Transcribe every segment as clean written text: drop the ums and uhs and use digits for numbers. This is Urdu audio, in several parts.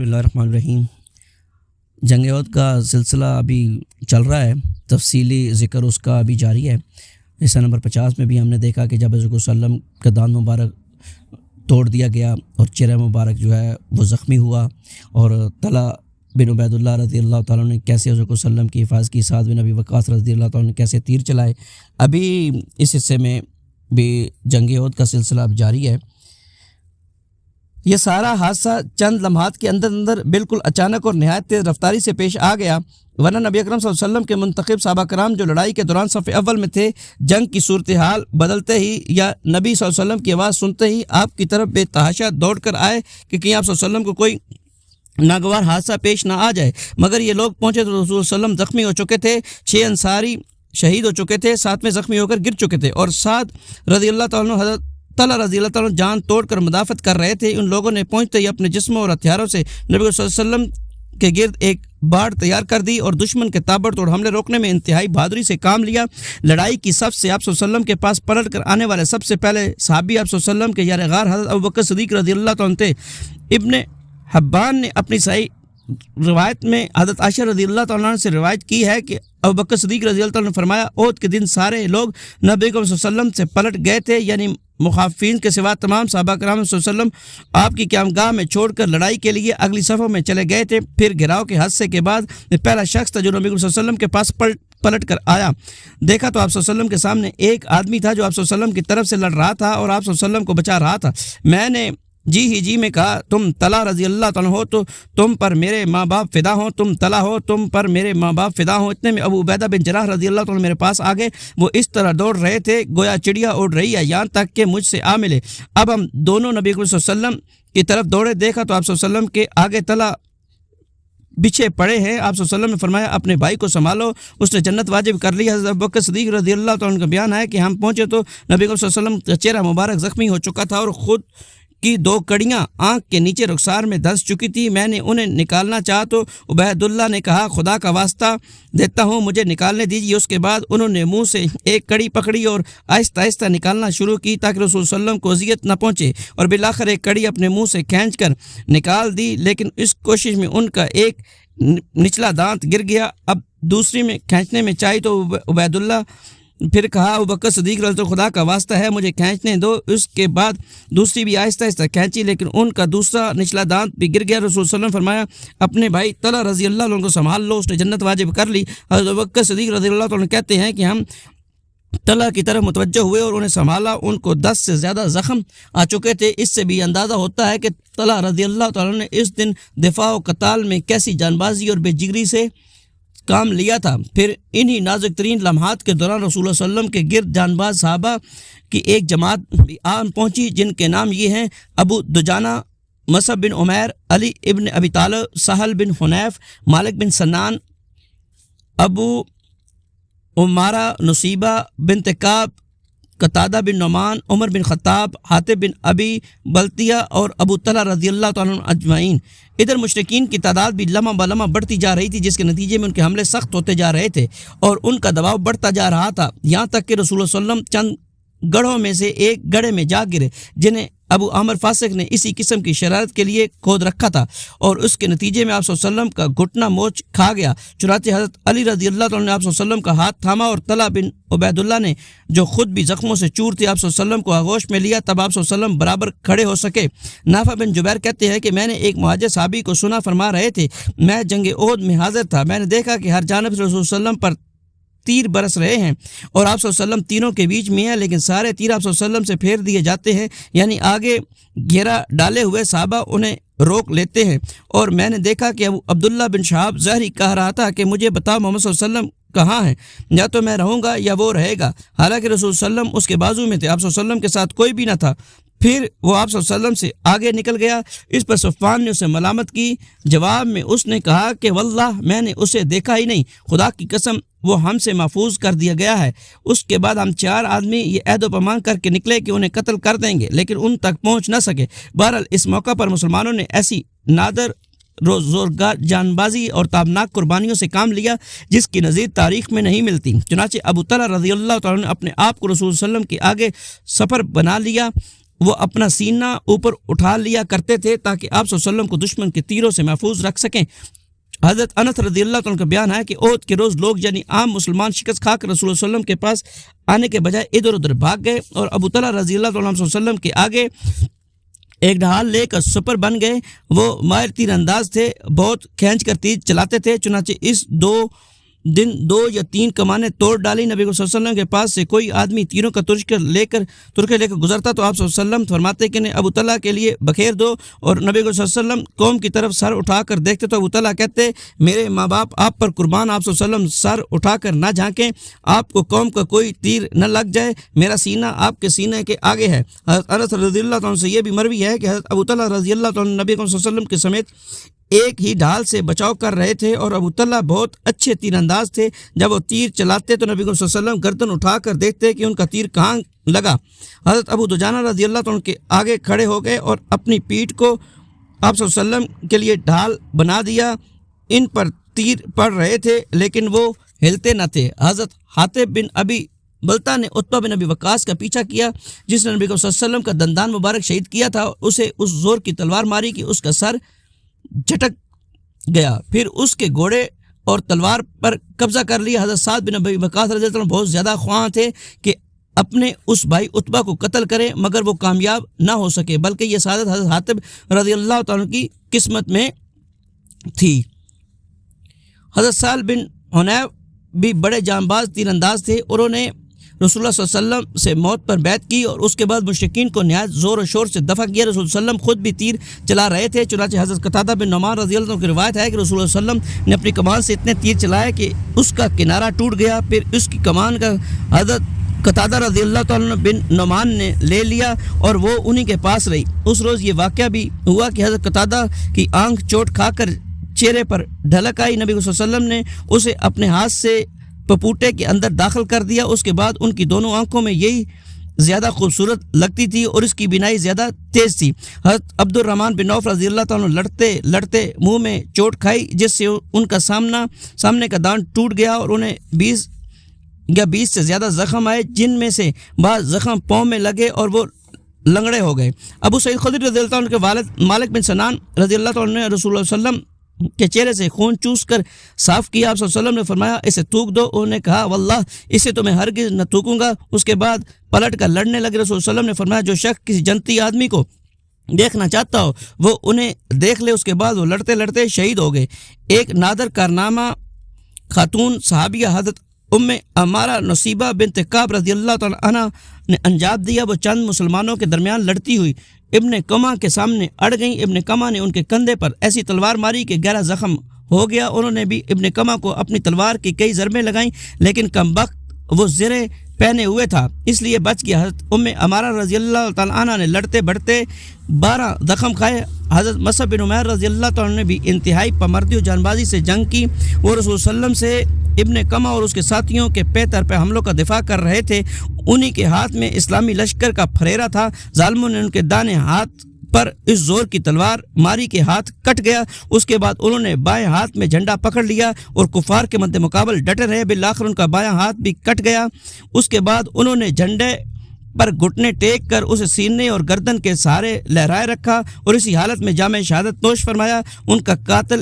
اللہ الرحمن الرحیم۔ جنگ احد کا سلسلہ ابھی چل رہا ہے، تفصیلی ذکر اس کا ابھی جاری ہے۔ حصہ نمبر 50 میں بھی ہم نے دیکھا کہ جب حضرت صلی اللہ علیہ وسلم کا دان مبارک توڑ دیا گیا اور چہرہ مبارک جو ہے وہ زخمی ہوا، اور طلحہ بن عبید اللہ رضی اللہ تعالیٰ نے کیسے حضرت صلی اللہ علیہ وسلم کی حفاظت کی، سعد بن ابی وقاص رضی اللہ تعالیٰ نے کیسے تیر چلائے۔ ابھی اس حصے میں بھی جنگ احد کا سلسلہ اب جاری ہے۔ یہ سارا حادثہ چند لمحات کے اندر بالکل اچانک اور نہایت تیز رفتاری سے پیش آ گیا، ورنہ نبی اکرم صلی اللہ علیہ وسلم کے منتخب صحابہ کرام جو لڑائی کے دوران صف اول میں تھے، جنگ کی صورتحال بدلتے ہی یا نبی صلی اللہ علیہ وسلم کی آواز سنتے ہی آپ کی طرف بے تحاشا دوڑ کر آئے کہ کہیں آپ صلی اللہ علیہ وسلم کو کوئی ناگوار حادثہ پیش نہ آ جائے۔ مگر یہ لوگ پہنچے تو رسول صلی اللہ علیہ وسلم زخمی ہو چکے تھے، 6 انصاری شہید ہو چکے تھے، 7 میں زخمی ہو کر گر چکے تھے، اور سعد رضی اللہ تعالیٰ عنہ حضرت طلحہ رضی اللہ تعالیٰ عنہ جان توڑ کر مدافعت کر رہے تھے۔ ان لوگوں نے پہنچتے ہی اپنے جسموں اور ہتھیاروں سے نبی صلی اللہ علیہ وسلم کے گرد ایک باڑ تیار کر دی اور دشمن کے تابڑ توڑ حملے روکنے میں انتہائی بہادری سے کام لیا۔ لڑائی کی صف سے آپ صلی اللہ علیہ وسلم کے پاس پلٹ کر آنے والے سب سے پہلے صحابی آپ صلی اللہ علیہ وسلم کے یار غار حضرت ابوبکر صدیق رضی اللہ تعالیٰ عنہ تھے۔ ابن حبان نے اپنی صحیح روایت میں حضرت عائشہ رضی اللہ تعالیٰ عنہ سے روایت کی ہے کہ ابوبکر صدیق رضی اللہ تعالیٰ عنہ نے فرمایا، احد کے دن سارے لوگ نبی صلی اللہ علیہ وسلم سے پلٹ گئے تھے، یعنی مخالفین کے سوا تمام صحابہ کرام صلی اللہ علیہ وسلم آپ کی قیامگاہ میں چھوڑ کر لڑائی کے لیے اگلی صفوں میں چلے گئے تھے۔ پھر گھراؤ کے حادثے کے بعد پہلا شخص تھا جو نبی صلی اللہ علیہ وسلم کے پاس پلٹ کر آیا۔ دیکھا تو آپ صلی اللہ علیہ وسلم کے سامنے ایک آدمی تھا جو آپ صلی اللہ علیہ وسلم کی طرف سے لڑ رہا تھا اور آپ صلی اللہ علیہ وسلم کو بچا رہا تھا۔ میں نے جی میں کہا، تم طلحہ رضی اللہ تعالیٰ ہو تو تم پر میرے ماں باپ فدا ہوں، تم طلحہ ہو تم پر میرے ماں باپ فدا ہوں۔ اتنے میں ابو عبیدہ بن جراح رضی اللہ تعالیٰ میرے پاس آ گئے۔ وہ اس طرح دوڑ رہے تھے گویا چڑیا اڑ رہی ہے، یہاں تک کہ مجھ سے آ ملے۔ اب ہم دونوں نبی صلی اللہ علیہ وسلم کی طرف دوڑے، دیکھا تو آپ صلی اللہ علیہ وسلم کے آگے طلحہ بچھے پڑے ہیں۔ آپ صلی اللہ علیہ وسلم نے فرمایا، اپنے بھائی کو سنبھالو، اس نے جنت واجب کر لی۔ حضرت ابوبکر صدیق رضی اللہ تعالیٰ کا بیان ہے کہ ہم پہنچے تو نبی صلی اللہ علیہ وسلم کا چہرہ مبارک زخمی ہو چکا تھا اور خود کی 2 کڑیاں آنکھ کے نیچے رخسار میں دھنس چکی تھی۔ میں نے انہیں نکالنا چاہا تو عبید اللہ نے کہا، خدا کا واسطہ دیتا ہوں مجھے نکالنے دیجیے۔ اس کے بعد انہوں نے منہ سے ایک کڑی پکڑی اور آہستہ آہستہ نکالنا شروع کی تاکہ رسول صلی اللہ علیہ وسلم کو اذیت نہ پہنچے، اور بالآخر ایک کڑی اپنے منہ سے کھینچ کر نکال دی، لیکن اس کوشش میں ان کا ایک نچلا دانت گر گیا۔ اب دوسری میں کھینچنے میں چاہی تو عبید اللہ پھر کہا، ابوبکر صدیق رضی اللہ عنہ، خدا کا واسطہ ہے مجھے کھینچنے دو۔ اس کے بعد دوسری بھی آہستہ آہستہ کھینچی، لیکن ان کا دوسرا نچلا دانت بھی گر گیا۔ رسول صلی اللہ علیہ وسلم نے فرمایا، اپنے بھائی طلحہ رضی اللہ عنہ کو سنبھال لو، اس نے جنت واجب کر لی۔ حضرت ابوبکر صدیق رضی اللہ عنہ کہتے ہیں کہ ہم طلحہ کی طرف متوجہ ہوئے اور انہیں سنبھالا۔ ان کو 10 سے زیادہ زخم آ چکے تھے۔ اس سے بھی اندازہ ہوتا ہے کہ طلحہ رضی اللہ تعالیٰ نے اس دن دفاع و قتال میں کیسی جان بازی اور بے جگری سے کام لیا تھا۔ پھر انہی نازک ترین لمحات کے دوران رسول اللہ صلی اللہ علیہ وسلم کے گرد جان باز صحابہ کی ایک جماعت بھی آن پہنچی، جن کے نام یہ ہیں: ابو دجانہ، مصعب بن عمیر، علی ابن ابی طالب، سہل بن حنیف، مالک بن سنان، ابو عمارہ، نصیبہ بنت کعب، قتادہ بن نعمان، عمر بن خطاب، حاتب بن ابی بلتیہ اور ابو طلحہ رضی اللہ تعالیٰ عنہ اجمعین۔ ادھر مشرکین کی تعداد بھی لمحہ بلمحہ بڑھتی جا رہی تھی، جس کے نتیجے میں ان کے حملے سخت ہوتے جا رہے تھے اور ان کا دباؤ بڑھتا جا رہا تھا، یہاں تک کہ رسول اللہ صلی اللہ علیہ وسلم چند گڑھوں میں سے ایک گڑھے میں جا گرے، جنہیں ابو عامر فاسق نے اسی قسم کی شرارت کے لیے کھود رکھا تھا، اور اس کے نتیجے میں آپ صلی اللہ علیہ وسلم کا گھٹنا موچ کھا گیا۔ چنانچہ حضرت علی رضی اللہ تعالیٰ نے آپ صلی اللہ علیہ وسلم کا ہاتھ تھاما اور طلحہ بن عبید اللہ نے، جو خود بھی زخموں سے چور تھے، آپ صلی اللہ علیہ وسلم کو آغوش میں لیا، تب آپ صلی اللہ علیہ وسلم برابر کھڑے ہو سکے۔ نافع بن جبیر کہتے ہیں کہ میں نے ایک مہاجر صحابی کو سنا فرما رہے تھے، میں جنگ احد میں حاضر تھا، میں نے دیکھا کہ ہر جانب سے رسول صلی اللہ علیہ وسلم پر تیر برس رہے ہیں اور آپ صلی اللہ علیہ وسلم تینوں کے بیچ میں ہیں، لیکن سارے تیر آپ صلی اللہ علیہ وسلم سے پھیر دیے جاتے ہیں، یعنی آگے گھیرا ڈالے ہوئے صحابہ انہیں روک لیتے ہیں۔ اور میں نے دیکھا کہ عبداللہ بن شہاب زہری کہہ رہا تھا کہ مجھے بتاؤ محمد صلی اللہ علیہ وسلم کہاں ہیں، یا تو میں رہوں گا یا وہ رہے گا، حالانکہ رسول صلی اللہ علیہ وسلم اس کے بازو میں تھے، آپ صلی اللہ علیہ وسلم کے ساتھ کوئی بھی نہ تھا۔ پھر وہ آپ صلی اللہ علیہ وسلم سے آگے نکل گیا۔ اس پر صفوان نے اسے ملامت کی، جواب میں اس نے کہا کہ واللہ میں نے اسے دیکھا ہی نہیں، خدا کی قسم وہ ہم سے محفوظ کر دیا گیا ہے۔ اس کے بعد ہم 4 آدمی یہ عہد و پیمان کر کے نکلے کہ انہیں قتل کر دیں گے، لیکن ان تک پہنچ نہ سکے۔ بہرحال اس موقع پر مسلمانوں نے ایسی نادر زورگار جان بازی اور تابناک قربانیوں سے کام لیا جس کی نظیر تاریخ میں نہیں ملتی۔ چنانچہ ابو طلحہ رضی اللہ تعالیٰ نے اپنے آپ کو رسول صلی اللہ علیہ وسلم کے آگے سفر بنا لیا وہ اپنا سینہ اوپر اٹھا لیا کرتے تھے تاکہ آپ صلی اللہ علیہ وسلم کو دشمن کے تیروں سے محفوظ رکھ سکیں۔ حضرت انس رضی اللہ عنہ کا بیان ہے کہ احد کے روز لوگ یعنی عام مسلمان شکست کھا کر رسول اللہ صلی اللہ علیہ وسلم کے پاس آنے کے بجائے ادھر ادھر بھاگ گئے اور ابو طلحہ رضی اللہ عنہ صلی اللہ علیہ وسلم کے آگے ایک ڈھال لے کر سپر بن گئے۔ وہ ماہر تیر انداز تھے، بہت کھینچ کر تیر چلاتے تھے، چنانچہ اس دن 2 یا 3 کمانیں توڑ ڈالی۔ نبی صلی اللہ علیہ وسلم کے پاس سے کوئی آدمی تیروں کا ترکے لے کر گزرتا تو آپ صلی اللہ علیہ وسلم فرماتے کہ ابو طلحہ کے لیے بکھیر دو، اور نبی صلی اللہ علیہ وسلم قوم کی طرف سر اٹھا کر دیکھتے تو ابو طلحہ کہتے میرے ماں باپ آپ پر قربان، آپ صلی اللہ علیہ وسلم سر اٹھا کر نہ جھانکیں، آپ کو قوم کا کوئی تیر نہ لگ جائے، میرا سینہ آپ کے سینے کے آگے ہے۔ حضرت انس رضی اللہ عنہ سے یہ بھی مروی ہے کہ حضرت ابو طلحہ رضی اللہ عنہ نبی صلی اللہ علیہ وسلم کے سمیت ایک ہی ڈھال سے بچاؤ کر رہے تھے، اور ابو طلحہ بہت اچھے تیر انداز تھے۔ جب وہ تیر چلاتے تو نبی صلی اللہ علیہ وسلم گردن اٹھا کر دیکھتے کہ ان کا تیر کہاں لگا۔ حضرت ابو دجانہ رضی اللہ عنہ کے آگے کھڑے ہو گئے اور اپنی پیٹھ کو آپ صلی اللہ علیہ وسلم کے لیے ڈھال بنا دیا۔ ان پر تیر پڑ رہے تھے لیکن وہ ہلتے نہ تھے۔ حضرت حاتب بن ابی بلتا نے عتبہ بن ابی وقاص کا پیچھا کیا جس نے نبی صلی اللہ علیہ وسلم کا دندان مبارک شہید کیا تھا، اسے اس زور کی تلوار ماری کہ اس کا سر جھٹک گیا، پھر اس کے گھوڑے اور تلوار پر قبضہ کر لیا۔ حضرت سعد بن ابی وقاص رضی اللہ عنہ بہت زیادہ خواہاں تھے کہ اپنے اس بھائی عتبہ کو قتل کریں، مگر وہ کامیاب نہ ہو سکے، بلکہ یہ سعادت حضرت حاتب رضی اللہ عنہ کی قسمت میں تھی۔ حضرت سہل بن حنیف بھی بڑے جانباز تیر انداز تھے، انہوں نے رسول اللہ صلی اللہ علیہ وسلم سے موت پر بیعت کی اور اس کے بعد مشرکین کو نہایت زور و شور سے دفع کیا۔ رسول اللہ صلی اللہ علیہ وسلم خود بھی تیر چلا رہے تھے، چنانچہ حضرت قتادہ بن نعمان رضی اللہ عنہ کی روایت ہے کہ رسول اللہ صلی اللہ علیہ وسلم نے اپنی کمان سے اتنے تیر چلائے کہ اس کا کنارہ ٹوٹ گیا، پھر اس کی کمان کا حضرت قتادہ رضی اللہ عنہ بن نعمان نے لے لیا اور وہ انہی کے پاس رہی۔ اس روز یہ واقعہ بھی ہوا کہ حضرت قتادہ کی آنکھ چوٹ کھا کر چہرے پر ڈھلک آئی، نبی صلی اللہ علیہ وسلم نے اسے اپنے ہاتھ سے پپوٹے کے اندر داخل کر دیا۔ اس کے بعد ان کی دونوں آنکھوں میں یہی زیادہ خوبصورت لگتی تھی اور اس کی بینائی زیادہ تیز تھی۔ حضرت عبد الرحمن بن عوف رضی اللہ عنہ لڑتے منہ میں چوٹ کھائی جس سے ان کا سامنے کا دانت ٹوٹ گیا اور انہیں 20 سے زیادہ زخم آئے، جن میں سے بعض زخم پاؤں میں لگے اور وہ لنگڑے ہو گئے۔ ابو سعید خدری رضی اللہ عنہ کے والد مالک بن سنان رضی اللہ عنہ نے رسول اللہ صلی اللہ علیہ وسلم کے چہرے سے خون چوس کر صاف کیا۔ آپ صلی اللہ علیہ وسلم نے فرمایا اسے تھوک دو، انہوں نے کہا واللہ اسے تو میں ہرگز نہ تھوکوں گا۔ اس کے بعد پلٹ کر لڑنے لگے۔ رسول اللہ صلی اللہ علیہ وسلم نے فرمایا جو شخص کسی جنتی آدمی کو دیکھنا چاہتا ہو وہ انہیں دیکھ لے۔ اس کے بعد وہ لڑتے لڑتے شہید ہو گئے۔ ایک نادر کارنامہ خاتون صحابیہ حضرت ام امارہ نصیبہ بنت کعب رضی اللہ تعالی عنہ نے انجام دیا۔ وہ چند مسلمانوں کے درمیان لڑتی ہوئی ابن کما کے سامنے اڑ گئیں۔ ابن کما نے ان کے کندھے پر ایسی تلوار ماری کہ گہرا زخم ہو گیا۔ انہوں نے بھی ابن کما کو اپنی تلوار کی کئی ضربیں لگائیں لیکن کم وقت وہ زرے پہنے ہوئے تھا اس لیے بچ گیا۔ حضرت ام امارہ رضی اللہ تعالیٰ عنہ نے لڑتے بڑھتے 12 زخم کھائے۔ حضرت مصعب بن عمیر رضی اللہ تعالیٰ نے بھی انتہائی پامردی و جانبازی سے جنگ کی۔ وہ رسول صلی اللہ علیہ وسلم سے ابن کما اور اس کے ساتھیوں کے پیتر پہ حملوں کا دفاع کر رہے تھے۔ انہی کے ہاتھ میں اسلامی لشکر کا پھریرا تھا۔ ظالموں نے ان کے دانے ہاتھ پر اس زور کی تلوار ماری کے ہاتھ کٹ گیا۔ اس کے بعد انہوں نے بائیں ہاتھ میں جھنڈا پکڑ لیا اور کفار کے مد مقابل ڈٹے رہے۔ بالآخر ان کا بایاں ہاتھ بھی کٹ گیا۔ اس کے بعد انہوں نے جھنڈے پر گھٹنے ٹیک کر اسے سینے اور گردن کے سہارے لہرائے رکھا اور اسی حالت میں جامع شہادت نوش فرمایا۔ ان کا قاتل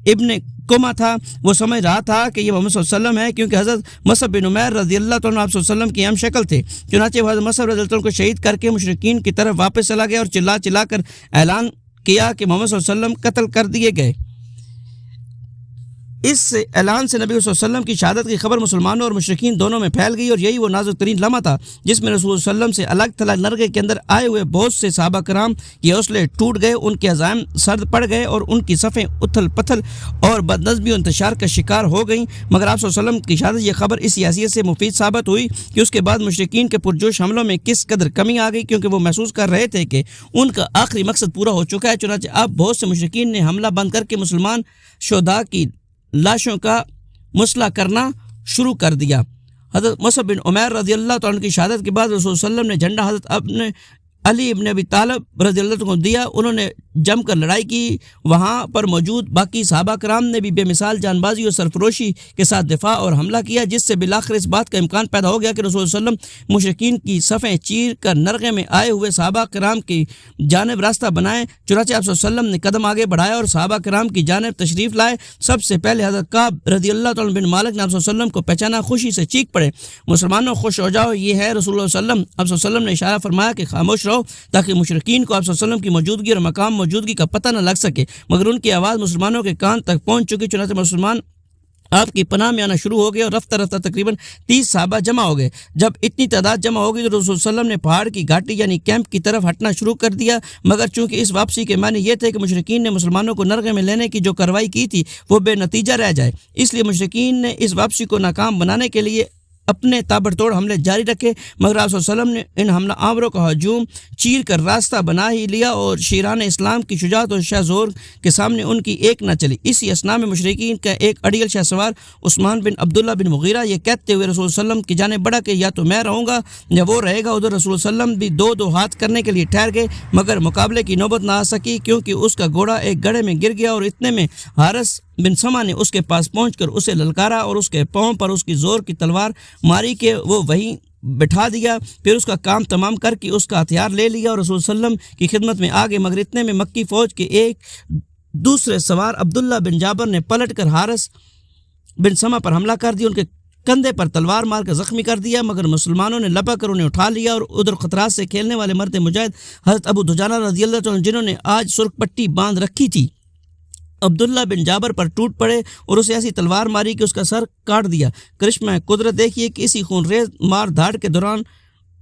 ابن کما تھا۔ وہ سمجھ رہا تھا کہ یہ محمد صلی اللہ علیہ وسلم ہے کیونکہ حضرت مصعب بن عمیر رضی اللہ عنہ آپ صلی اللہ علیہ وسلم کی ہم شکل تھے۔ چنانچہ وہ حضرت مصعب رضی اللہ عنہ کو شہید کر کے مشرکین کی طرف واپس چلا گیا اور چلا کر اعلان کیا کہ محمد صلی اللہ علیہ وسلم قتل کر دیے گئے۔ اس اعلان سے نبی صلی اللہ علیہ وسلم کی شہادت کی خبر مسلمانوں اور مشرکین دونوں میں پھیل گئی اور یہی وہ نازک ترین لمحہ تھا جس میں رسول صلی اللہ علیہ وسلم سے الگ تھلگ نرگے کے اندر آئے ہوئے بہت سے صحابہ کرام کے حوصلے ٹوٹ گئے، ان کے عزائم سرد پڑ گئے اور ان کی صفیں اتھل پتھل اور بدنظمی و انتشار کا شکار ہو گئیں۔ مگر آپ صلی اللہ علیہ وسلم کی شہادت یہ خبر اس حیثیت سے مفید ثابت ہوئی کہ اس کے بعد مشرکین کے پرجوش حملوں میں کس قدر کمی آ گئی، کیونکہ وہ محسوس کر رہے تھے کہ ان کا آخری مقصد پورا ہو چکا ہے۔ چنانچہ اب بہت سے مشرکین نے حملہ بند کر کے مسلمان شہداء کی لاشوں کا مسئلہ کرنا شروع کر دیا۔ حضرت مصعب بن عمیر رضی اللہ عنہ کی شہادت کے بعد رسول صلی اللہ علیہ وسلم نے جھنڈا حضرت علی ابن ابی طالب رضی اللہ عنہ کو دیا۔ انہوں نے جم کر لڑائی کی۔ وہاں پر موجود باقی صحابہ کرام نے بھی بے مثال جان بازی اور سرفروشی کے ساتھ دفاع اور حملہ کیا، جس سے بالآخر اس بات کا امکان پیدا ہو گیا کہ رسول صلی اللہ علیہ وسلم مشرکین کی صفیں چیر کر نرغے میں آئے ہوئے صحابہ کرام کی جانب راستہ بنائیں۔ چنانچہ آپ صلی اللہ علیہ وسلم نے قدم آگے بڑھایا اور صحابہ کرام کی جانب تشریف لائے۔ سب سے پہلے حضرت کعب رضی اللہ تعالیٰ بن مالک نے آپ صلی اللہ علیہ وسلم کو پہچانا، خوشی سے چیخ پڑے، مسلمانوں خوش ہو جاؤ، یہ ہے رسول اللہ صلی اللہ علیہ وسلم۔ آپ صلی اللہ علیہ وسلم نے اشارہ فرمایا کہ خاموش رہو تاکہ مشرکین کو آپ صلی اللہ علیہ وسلم کی موجودگی اور مقام موجودگی کا پتہ نہ لگ سکے، مگر ان کی آواز مسلمانوں کے کان تک پہنچ چکی۔ چنانچہ مسلمان آپ کی پناہ میں آنا شروع ہو گئے اور رفتہ رفتہ تقریباً 30 صحابہ جمع ہو گئے۔ جب اتنی تعداد جمع ہو گئی تو رسول صلی اللہ علیہ وسلم نے پہاڑ کی گھاٹی یعنی کیمپ کی طرف ہٹنا شروع کر دیا، مگر چونکہ اس واپسی کے معنی یہ تھے کہ مشرکین نے مسلمانوں کو نرغے میں لینے کی جو کارروائی کی تھی وہ بے نتیجہ رہ جائے، اس لیے مشرکین نے اس واپسی کو ناکام بنانے کے لیے اپنے تابڑ توڑ حملے جاری رکھے، مگر آپ صلی اللہ علیہ وسلم نے ان حملہ آوروں کا ہجوم چیر کر راستہ بنا ہی لیا اور شیران اسلام کی شجاعت اور شاہ زور کے سامنے ان کی ایک نہ چلی۔ اسی اثناء میں مشرکین کا ایک اڑیل شاہ سوار عثمان بن عبداللہ بن مغیرہ یہ کہتے ہوئے رسول صلی اللہ علیہ وسلم کی جانب بڑھا کہ یا تو میں رہوں گا یا وہ رہے گا۔ ادھر رسول صلی اللہ علیہ وسلم بھی دو ہاتھ کرنے کے لیے ٹھہر گئے، مگر مقابلے کی نوبت نہ آ سکی کیونکہ اس کا گھوڑا ایک گڑھے میں گر گیا، اور اتنے میں حارث بن سما نے اس کے پاس پہنچ کر اسے للکارا اور اس کے پاؤں پر اس کی زور کی تلوار ماری کہ وہ وہیں بٹھا دیا۔ پھر اس کا کام تمام کر کے اس کا ہتھیار لے لیا اور رسول صلی اللہ علیہ وسلم کی خدمت میں آ گئے، مگر اتنے میں مکی فوج کے ایک دوسرے سوار عبداللہ بن جابر نے پلٹ کر حارث بن سما پر حملہ کر دیا، ان کے کندھے پر تلوار مار کر زخمی کر دیا، مگر مسلمانوں نے لپک کر انہیں اٹھا لیا۔ اور ادھر خطرات سے کھیلنے والے مرد مجاہد حضرت ابو دجانہ رضی اللہ عنہ جنہوں نے آج سرخ پٹی باندھ رکھی تھی، عبداللہ بن جابر پر ٹوٹ پڑے اور اسے ایسی تلوار ماری کہ اس کا سر کاٹ دیا۔ کرشمہ قدرت دیکھیے کہ اسی خون ریز مار دھاڑ کے دوران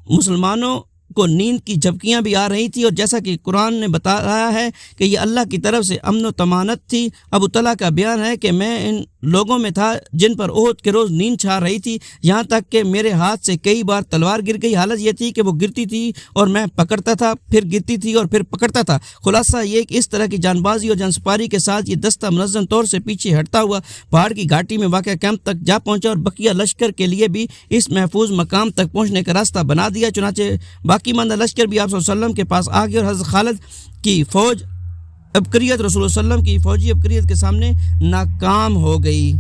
مسلمانوں کو نیند کی جھپکیاں بھی آ رہی تھی، اور جیسا کہ قرآن نے بتایا ہے کہ یہ اللہ کی طرف سے امن و طمانت تھی۔ ابو طلحہ کا بیان ہے کہ میں ان لوگوں میں تھا جن پر احد کے روز نیند چھا رہی تھی، یہاں تک کہ میرے ہاتھ سے کئی بار تلوار گر گئی۔ حالت یہ تھی کہ وہ گرتی تھی اور میں پکڑتا تھا، پھر گرتی تھی اور پھر پکڑتا تھا۔ خلاصہ یہ کہ اس طرح کی جان بازی اور جان سپاری کے ساتھ یہ دستہ منظم طور سے پیچھے ہٹتا ہوا پہاڑ کی گھاٹی میں واقع کیمپ تک جا پہنچا اور بقیہ لشکر کے لیے بھی اس محفوظ مقام تک پہنچنے کا راستہ بنا دیا۔ چنانچہ باقی ماندہ لشکر بھی آپ صلی اللہ علیہ وسلم کے پاس آ گئے اور حضرت خالد کی فوج عبقریت رسول اللہ صلی اللہ علیہ وسلم کی فوجی عبقریت کے سامنے ناکام ہو گئی۔